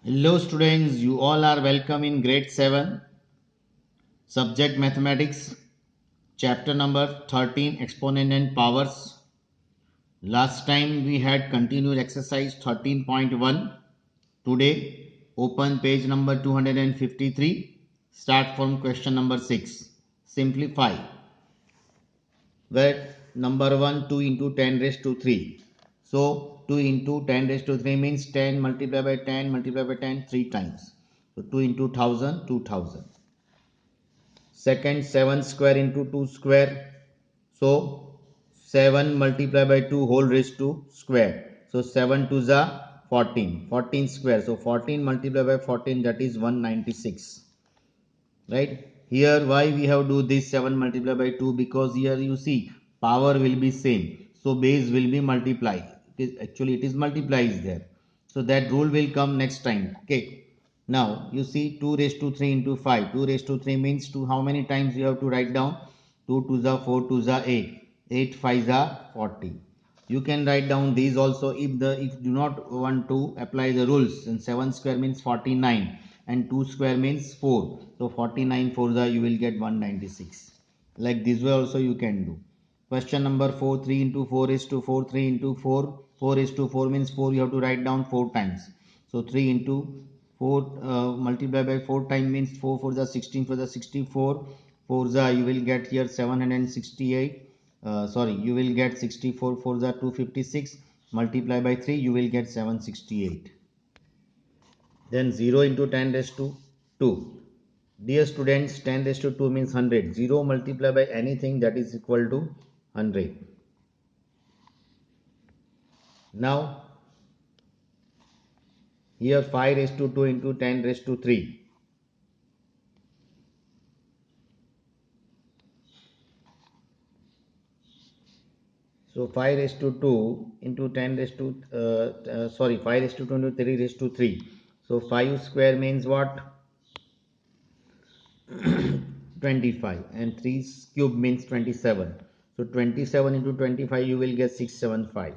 Hello students, you all are welcome in grade 7, subject mathematics, chapter number 13, exponent and powers. Last time we had continued exercise 13.1. Today open page number 253, start from question number 6. Simplify, where number 1 2 into 10 raised to 3. So 2 into 10 raised to 3 means 10 multiplied by 10 multiplied by 10 3 times. So 2 into 1000 2000. Second, 7 square into 2 square. So 7 multiplied by 2 whole raised to square. So 7 to the 14. 14 square. So 14 multiplied by 14, that is 196. Right? Here why we have do this 7 multiplied by 2, because here you see power will be same. So base will be multiply. It is multiply is there. So that rule will come next time. Okay. Now you see 2 raised to 3 into 5. 2 raised to 3 means 2. How many times you have to write down? 2 to the 4 to the 8. 8 5 the 40. You can write down these also if do not want to apply the rules. And 7 square means 49 and 2 square means 4. So 49 for the you will get 196. Like this way also you can do. Question number 4, 3 into 4 is to 4, 3 into 4, 4 is to 4 means 4 you have to write down 4 times. So 3 into 4 multiplied by 4 times means 4 for the 16 for the 64. For the you will get here 768. Sorry, you will get 64 for the 256. Multiply by 3 you will get 768. Then 0 into 10 raised to 2. Dear students, 10 raised to 2 means 100. 0 multiplied by anything that is equal to 100. Now, here 5 raised to 2 into 10 raised to 3. So 5 raised to 2 into 10 raised to, 5 raised to 2 into 3 raised to 3. So 5 square means what? 25 and 3 cube means 27. So 27 into 25 you will get 675.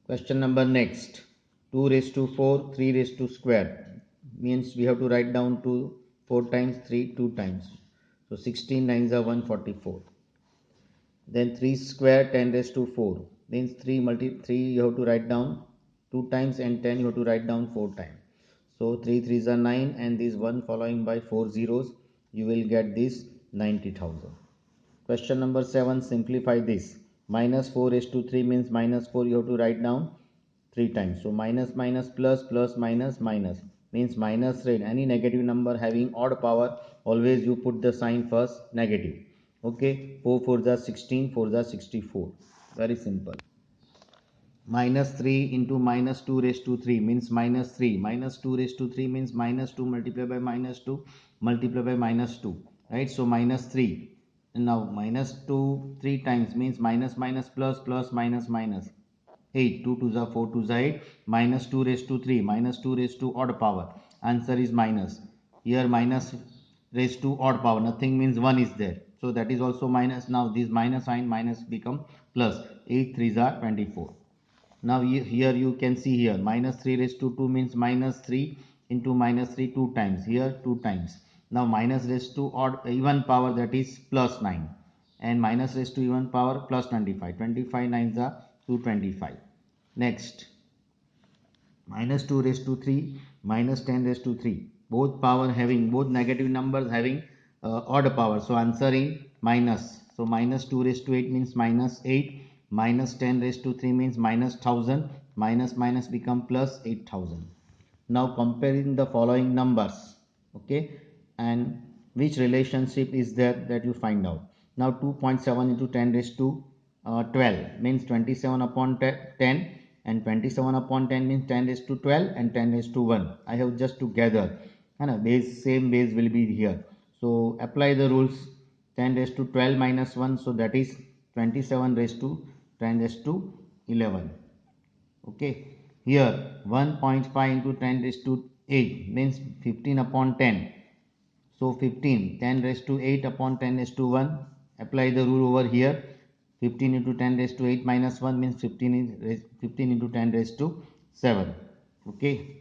Question number next. 2 raised to 4, 3 raised to square. Means we have to write down 2 4 times, 3 2 times. So 16 nines are 144. Then 3 square 10 raised to 4. Means 3 you have to write down 2 times and 10 you have to write down 4 times. So 3 threes are 9 and this 1 following by 4 zeros. You will get this 90,000. Question number 7, simplify this. Minus 4 raised to 3 means minus 4 you have to write down 3 times. So minus minus plus plus minus minus means minus rate. Any negative number having odd power, always you put the sign first negative. Okay, 4 for the 16, for the 64. Very simple. Minus 3 into minus 2 raised to 3 means minus 3. Minus 2 raised to 3 means minus 2 multiplied by minus 2 multiplied by minus 2. Right, so minus 3. And now minus 2 3 times means minus minus plus plus minus minus 8. 2 to the 4 to the 8. Minus 2 raised to 3. Minus 2 raised to odd power. Answer is minus. Here minus raised to odd power. Nothing means 1 is there. So that is also minus. Now this minus sign minus become plus. 8 3s are 24. Now here you can see here minus 3 raised to 2 means minus 3 into minus 3 2 times. Here 2 times. Now minus raised to odd even power, that is plus 9. And minus raised to even power plus 25. 25 nines are 225. Next, minus 2 raised to 3 minus 10 raised to 3. Both power having, both negative numbers having odd power. So answer in minus. So minus 2 raised to 8 means minus 8. Minus 10 raised to 3 means minus 1000. Minus minus become plus 8000. Now comparing the following numbers. Okay. And which relationship is there, that you find out. Now 2.7 into 10 raised to 12 means 27 upon 10, and 27 upon 10 means 10 raised to 12 and 10 raised to 1. I have just to gather, and base same base will be here. So apply the rules. 10 raised to 12 minus 1, so that is 27 raised to 10 raised to 11. Okay, here 1.5 into 10 raised to 8 means 15 upon 10. So 15, 10 raised to 8 upon 10 raised to 1. Apply the rule over here. 15 into 10 raised to 8 minus 1 means 15 into 10 raised to 7. Okay.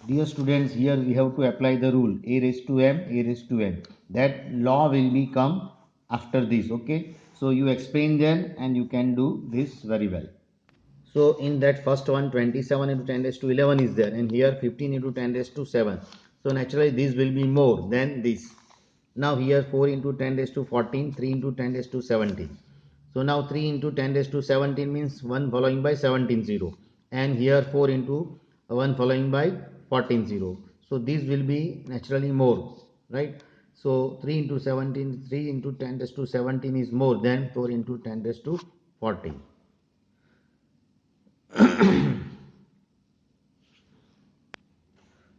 Dear students, here we have to apply the rule a raised to m, a raised to n. That law will be come after this, okay? So you explain them and you can do this very well. So in that first one, 27 into 10 raised to 11 is there, and here 15 into 10 raised to 7. So naturally this will be more than this. Now here 4 into 10 raised to 14, 3 into 10 raised to 17. So now 3 into 10 raised to 17 means 1 following by 17 0, and here 4 into 1 following by 14 0. So this will be naturally more, right? So 3 into 17, 3 into 10 raised to 17 is more than 4 into 10 raised to 14.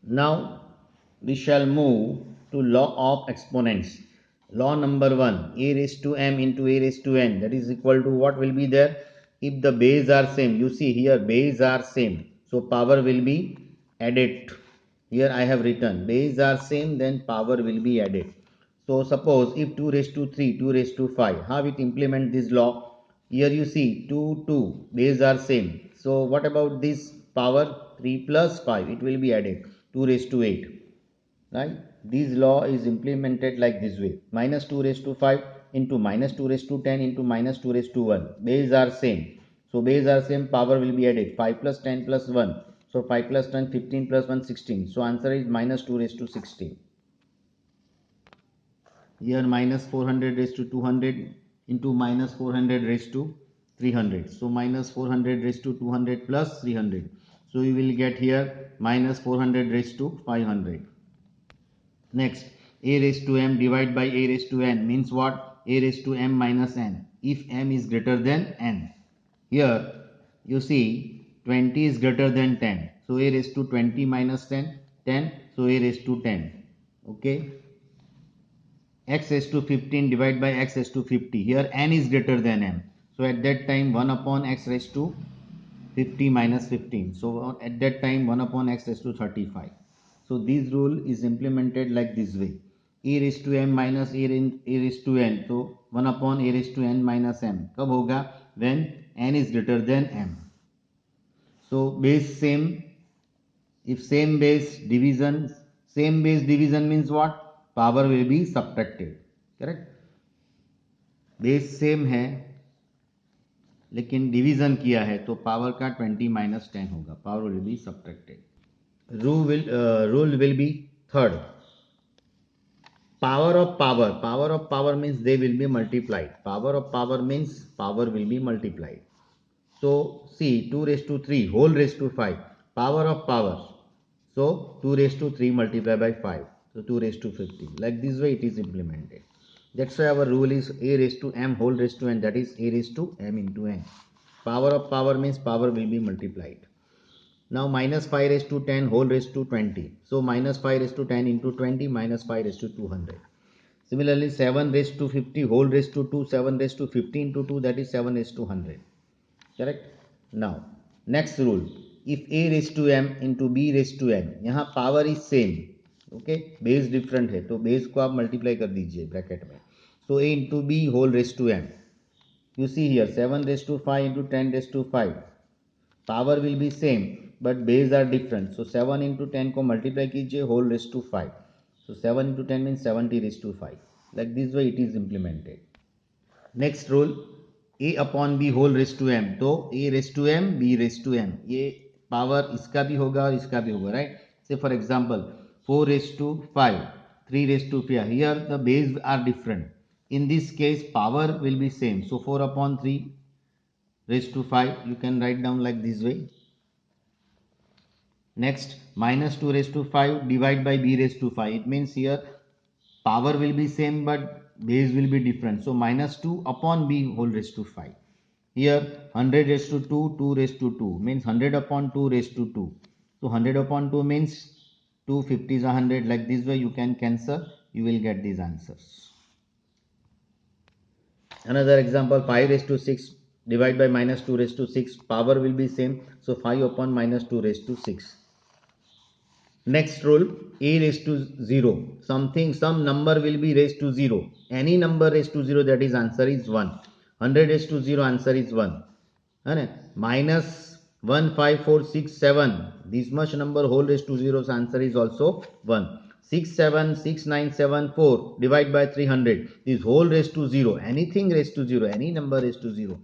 Now we shall move to law of exponents. Law number 1, a raised to m into a raised to n, that is equal to what will be there? If the base are same, you see here base are same, so power will be added. Here I have written base are same, then power will be added. So suppose if 2 raised to 3, 2 raised to 5, how it implement this law? Here you see 2, 2, base are same. So what about this power? 3 plus 5, it will be added, 2 raised to 8. Right? This law is implemented like this way. Minus 2 raised to 5 into minus 2 raised to 10 into minus 2 raised to 1. Base are same. So base are same, power will be added. 5 plus 10 plus 1. So 5 plus 10, 15 plus 1, 16. So answer is minus 2 raised to 16. Here minus 400 raised to 200 into minus 400 raised to 300. So minus 400 raised to 200 plus 300. So you will get here minus 400 raised to 500. Next, a raised to m divided by a raised to n means what? A raised to m minus n. If m is greater than n. Here you see 20 is greater than 10. So a raised to 20 minus 10, 10. So a raised to 10. Okay. X raised to 15 divided by x raised to 50. Here n is greater than m. So at that time 1 upon x raised to 50 minus 15. So at that time 1 upon x raised to 35. So this rule is implemented like this way. A raised to m minus a raised to n. So 1 upon a raised to n minus m. कब होगा? When n is greater than m. So base same. If same base division means what? Power will be subtracted. Correct? Base same है लेकिन division किया है तो power का 20 minus 10 होगा. Power will be subtracted. Rule will be third. Power of power means they will be multiplied. Power of power means power will be multiplied. So see 2 raised to 3 whole raised to 5. Power of power. So 2 raised to 3 multiplied by 5. So 2 raised to 50. Like this way it is implemented. That's why our rule is a raised to m whole raised to n, that is a raised to m into n. Power of power means power will be multiplied. Now minus 5 raised to 10 whole raised to 20. So minus 5 raised to 10 into 20 minus 5 raised to 200. Similarly 7 raised to 50 whole raised to 2, 7 raised to 50 into 2, that is 7 raised to 100. Correct? Now next rule, if a raised to m into b raised to n, यहाँ power is same, okay, base different है तो base को आप multiply कर दीजिए bracket में. So a into b whole raised to m. You see here 7 raised to 5 into 10 raised to 5. Power will be same but base are different. So 7 into 10 को multiply कीजिए whole raised to 5. So 7 into 10 means 70 raised to 5. Like this way it is implemented. Next rule, a upon b whole raised to m. तो a raised to m, b raised to m. ये power इसका भी होगा और इसका भी होगा, right? Say for example 4 raised to 5, 3 raised to 5. Here the base are different. In this case power will be same. So 4 upon 3 raised to 5, you can write down like this way. Next, minus 2 raised to 5 divided by b raised to 5. It means here power will be same but base will be different. So minus 2 upon b whole raised to 5. Here 100 raised to 2, 2 raised to 2 means 100 upon 2 raised to 2. So 100 upon 2 means 250 is 100. Like this way you can cancel, you will get these answers. Another example, 5 raised to 6 divided by minus 2 raised to 6. Power will be same. So 5 upon minus 2 raised to 6. Next rule, a raised to 0. Some number will be raised to 0. Any number raised to 0, that is answer is 1. 100 raised to 0, answer is 1. Minus 1, 5, 4, 6, 7. This much number whole raised to 0, so answer is also 1. 676974 divide by 300. This whole raised to 0, anything raised to 0, any number raised to 0,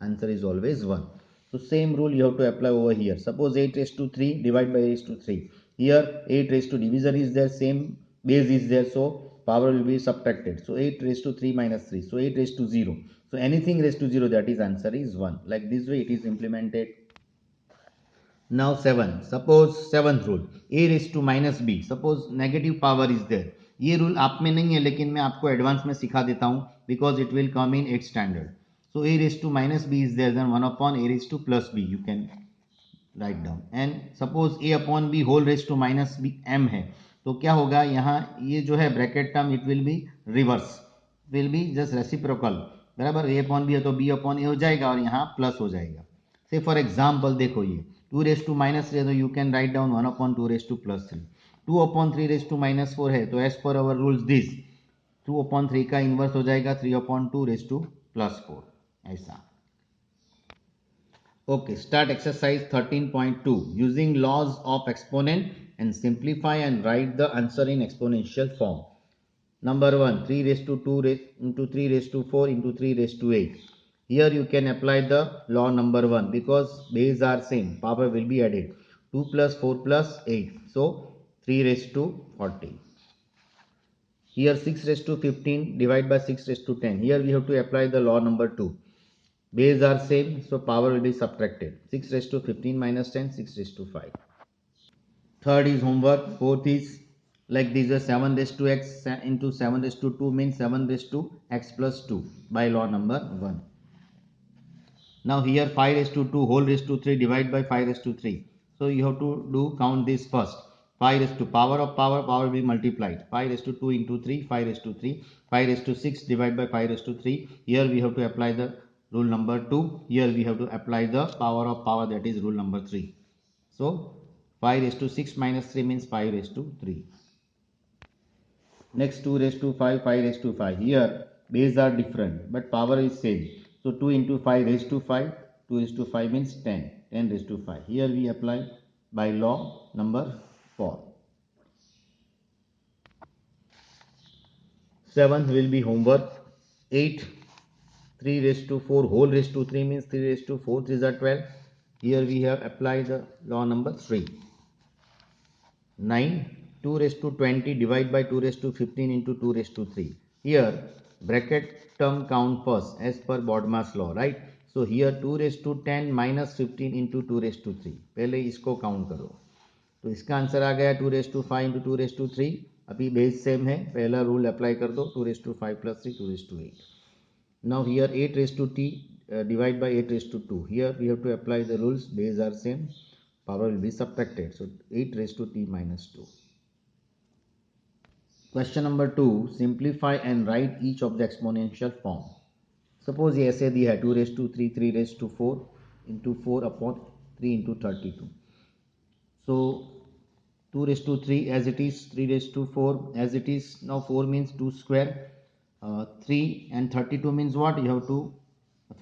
answer is always 1. So same rule you have to apply over here. Suppose 8 raised to 3 divide by raised to 3. Here 8 raised to division is there, same base is there, so power will be subtracted. So 8 raised to 3 minus 3. So 8 raised to 0. So anything raised to 0, that is answer is 1. Like this way it is implemented. Now 7. Suppose 7th rule. A raised to minus b. Suppose negative power is there. ये rule आप में नहीं है, लेकिन मैं आपको advance में सिखा देता हूँ, because it will come in 8th standard. So a raised to minus b is there, then 1 upon a raised to plus b you can write down. And suppose a upon b whole raised to minus b m है, तो क्या होगा यहाँ, ये जो है bracket term it will be reverse, will be just reciprocal. बराबर, a upon b है तो b अपॉन a हो जाएगा और यहाँ प्लस हो जाएगा. से फॉर एग्जाम्पल देखो, ये 2 रेस टू माइनस 3 है तो you can write down 1 upon 2 raise to plus 3. 2 upon 3 raise to minus 4 है तो as per our rules this 2 upon 3 का इन्वर्स हो जाएगा 3 अपॉन 2 रेस टू प्लस 4, ऐसा. Okay, start exercise 13.2. Using laws of exponent and simplify and write the answer in exponential form. Number 1, 3 raised to 2 into 3 raised to 4 into 3 raised to 8. Here you can apply the law number 1 because base are same, power will be added. 2 plus 4 plus 8. So 3 raised to 40. Here 6 raised to 15 divided by 6 raised to 10. Here we have to apply the law number 2. Base are same, so power will be subtracted. 6 raised to 15 minus 10, 6 raised to 5. Third is homework. Fourth is like this, 7 raised to x into 7 raised to 2 means 7 raised to x plus 2 by law number 1. Now here 5 raised to 2 whole raised to 3 divided by 5 raised to 3. So you have to do count this first. 5 raised to power of power will be multiplied. 5 raised to 2 into 3, 5 raised to 3, 5 raised to 6 divided by 5 raised to 3. Here we have to apply the rule number 2. Here we have to apply the power of power, that is rule number 3. So 5 raised to 6 minus 3 means 5 raised to 3. Next 2 raised to 5, 5 raised to 5. Here base are different but power is same. So 2 into 5 raised to 5, 2 raised to 5 means 10, 10 raised to 5. Here we apply by law number 4. 7th will be homework. 8, 3 raised to 4 whole raised to 3 means 3 raised to 4, 3 are 12. Here we have applied the law number 3. 9, 2 raised to 20 divided by 2 raised to 15 into 2 raised to 3. Here bracket term count first as per BODMAS law, right? So here 2 raised to 10 minus 15 into 2 raised to 3. पहले इसको count करो, तो इसका answer आ गया 2 raised to 5 into 2 raised to 3. अभी base same है, पहला rule apply कर दो, 2 raised to 5 plus 3, 2 raised to 8. Now here 8 raised to t divide by 8 raised to 2. Here we have to apply the rules, base are same, power will be subtracted. So 8 raised to t minus 2. Question number 2, simplify and write each of the exponential form. Suppose ये ऐसे दिया है 2 raised to 3, 3 raised to 4 into 4 upon 3 into 32. So 2 raised to 3 as it is, 3 raised to 4 as it is. Now 4 means 2 square, 3 and 32 means what? You have to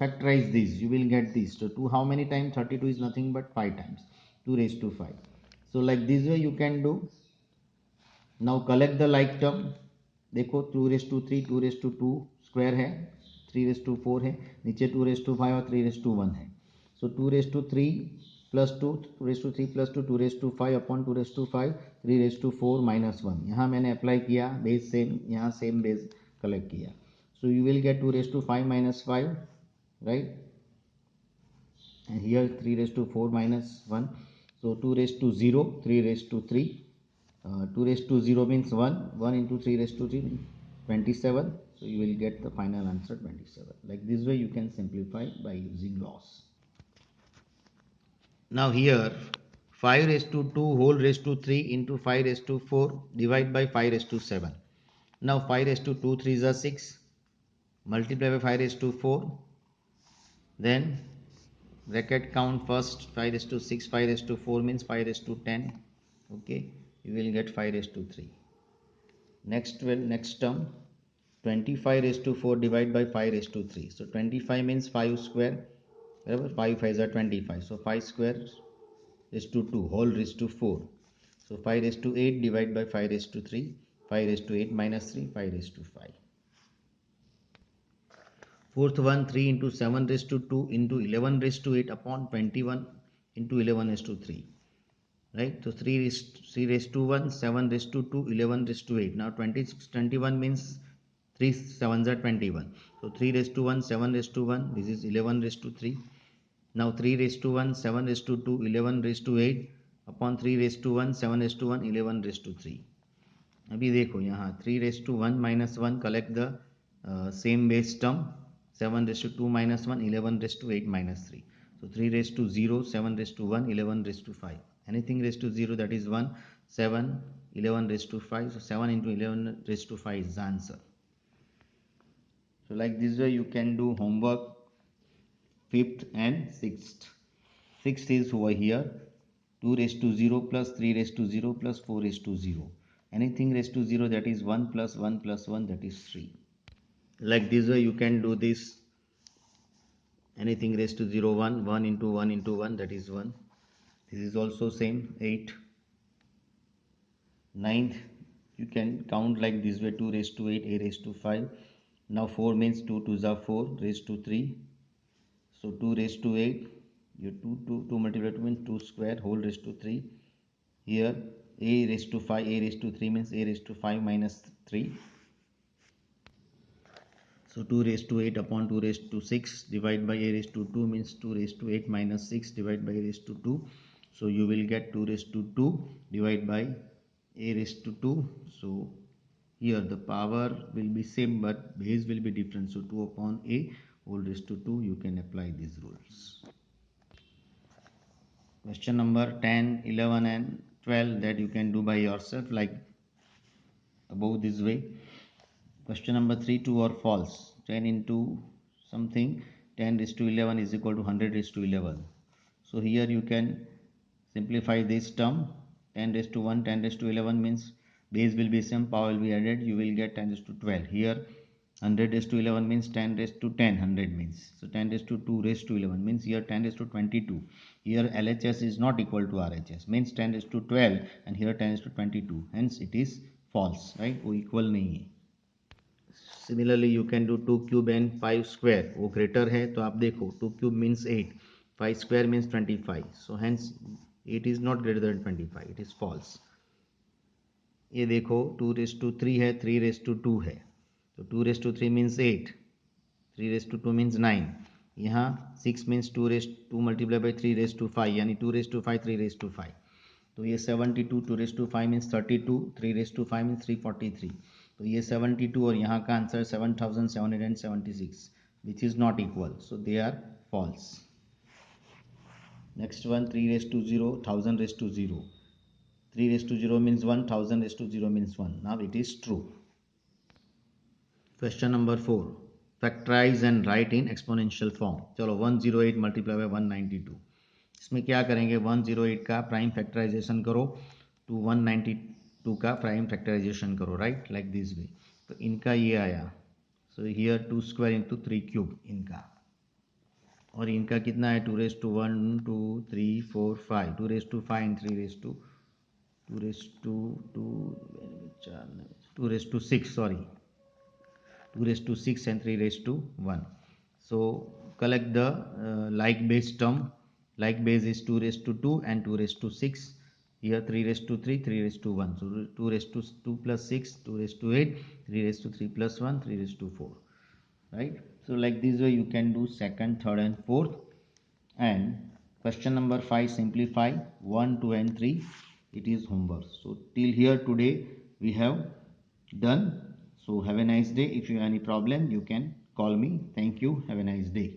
factorize this, you will get this. So 2 how many times? 32 is nothing but 5 times, 2 raised to 5. So like this way you can do. Now collect the like term. देखो 2 raised to 3, 2 raised to 2 square है, 3 raised to 4 है, नीचे 2 raised to 5 और 3 raised to 1 है. So 2 raised to 3 plus 2, 2 raised to 3 plus 2, 2 raised to 5 upon 2 raised to 5, 3 raised to 4 minus 1. यहाँ मैंने apply किया, base same, यहाँ सेम बेस कलेक्ट किया. So you will get 2 raised to 5 minus 5, right? And here 3 raised to 4 minus 1. So 2 raised to 0, 3 raised to 3. 2 raised to 0 means 1, 1 into 3 raised to 3 means 27. So you will get the final answer 27. Like this way you can simplify by using laws. Now here 5 raised to 2 whole raised to 3 into 5 raised to 4 divided by 5 raised to 7. Now 5 raised to 2 3s are 6, multiply by 5 raised to 4, then bracket count first, 5 raised to 6, 5 raised to 4 means 5 raised to 10. Okay, you will get 5 raised to 3. Next term 25 raised to 4 divided by 5 raised to 3. So 25 means 5 square, 5 5s are 25. So 5 square raised to 2 whole raised to 4. So 5 raised to 8 divided by 5 raised to 3, 5 raised to 8 minus 3, 5 raised to 5. Fourth one, 3 into 7 raised to 2 into 11 raised to 8 upon 21 into 11 raised to 3. Right? So 3 raised to 1, 7 raised to 2, 11 raised to 8. Now 21 means 3 sevens are 21. So 3 raised to 1, 7 raised to 1. This is 11 raised to 3. Now 3 raised to 1, 7 raised to 2, 11 raised to 8 upon 3 raised to 1, 7 raised to 1, 11 raised to 3. अभी देखो यहाँ 3 raised to 1 minus 1 collect the same base term. 7 raised to 2 minus 1, 11 raised to 8 minus 3. So 3 raised to 0, 7 raised to 1, 11 raised to 5. Anything raised to 0 that is 1, 7, 11 raised to 5. So 7 into 11 raised to 5 is the answer. So like this way you can do homework 5th and 6th. 6th is over here 2 raised to 0 plus 3 raised to 0 plus 4 raised to 0. Anything raised to 0 that is 1 plus 1 plus 1 that is 3. Like this way you can do this. Anything raised to 0 1, 1 into 1 into 1 that is 1. This is also same 8. 9th you can count like this way 2 raised to 8 a raised to 5. Now 4 means 2 2s are 4 raised to 3. So 2 raised to 8 you 2 multiplied 2 means 2 square whole raised to 3. Here a raised to 5 a raised to 3 means a raised to 5 minus 3. So 2 raised to 8 upon 2 raised to 6 divided by a raised to 2 means 2 raised to 8 minus 6 divided by a raised to 2. So you will get 2 raised to 2 divided by a raised to 2. So here the power will be same but base will be different. So 2 upon a whole raised to 2 you can apply these rules. Question number 10, 11 and 12 that you can do by yourself like above this way. Question number 3, true or false? 10 into something 10 raised to 11 is equal to 100 raised to 11. So here you can simplify this term 10 raised to 1, 10 raised to 11 means base will be same, power will be added, you will get 10 raised to 12. Here 100 raised to 11 means 10 raised to 10, 100 means. So 10 raised to 2 raised to 11 means here 10 raised to 22. Here LHS is not equal to RHS means 10 raised to 12 and here 10 raised to 22. Hence it is false, right? वो equal नहीं है. Similarly you can do 2 cube and 5 square वो greater है तो आप देखो 2 cube means 8, 5 square means 25. So hence 8 is not greater than 25, it is false. ये देखो 2 raised to 3 है, 3 raised to 2 है तो 2 raised to 3 means 8, 3 raised to 2 means 9. यहाँ 6 means 2 raised 2 multiplied by 3 raised to 5 यानी 2 raised to 5 3 raised to 5. तो ये 72 2 raised to 5 means 32, 3 raised to 5 means 343. तो ये 72 और यहाँ का answer 7776 which is not equal, so they are false. Next one 3 raised to 0, 1000 raised to 0. 3 raised to 0 means 1, 1000 raised to 0 means 1. Now it is true. Question number 4. Factorize and write in exponential form. चलो 108 multiplied by 192. इसमें क्या करेंगे 108 का prime factorization करो to 192 का prime factorization करो right like this way. तो इनका ये आया so here 2 square into 3 cube इनका और इनका कितना है 2 raise to 1 2 3 4 5 2 raise to 5 and 3 raise to 2 raise to 2 raise to 6 sorry 2 raised to 6 and 3 raised to 1. So collect the like base term. Like base is 2 raised to 2 and 2 raised to 6. Here 3 raised to 3, 3 raised to 1. So 2 raised to 2 plus 6, 2 raised to 8, 3 raised to 3 plus 1, 3 raised to 4. Right? So like this way you can do second, third and fourth. And question number 5, simplify 1, 2 and 3. It is homework. So till here today we have done. So have a nice day. If you have any problem, you can call me. Thank you. Have a nice day.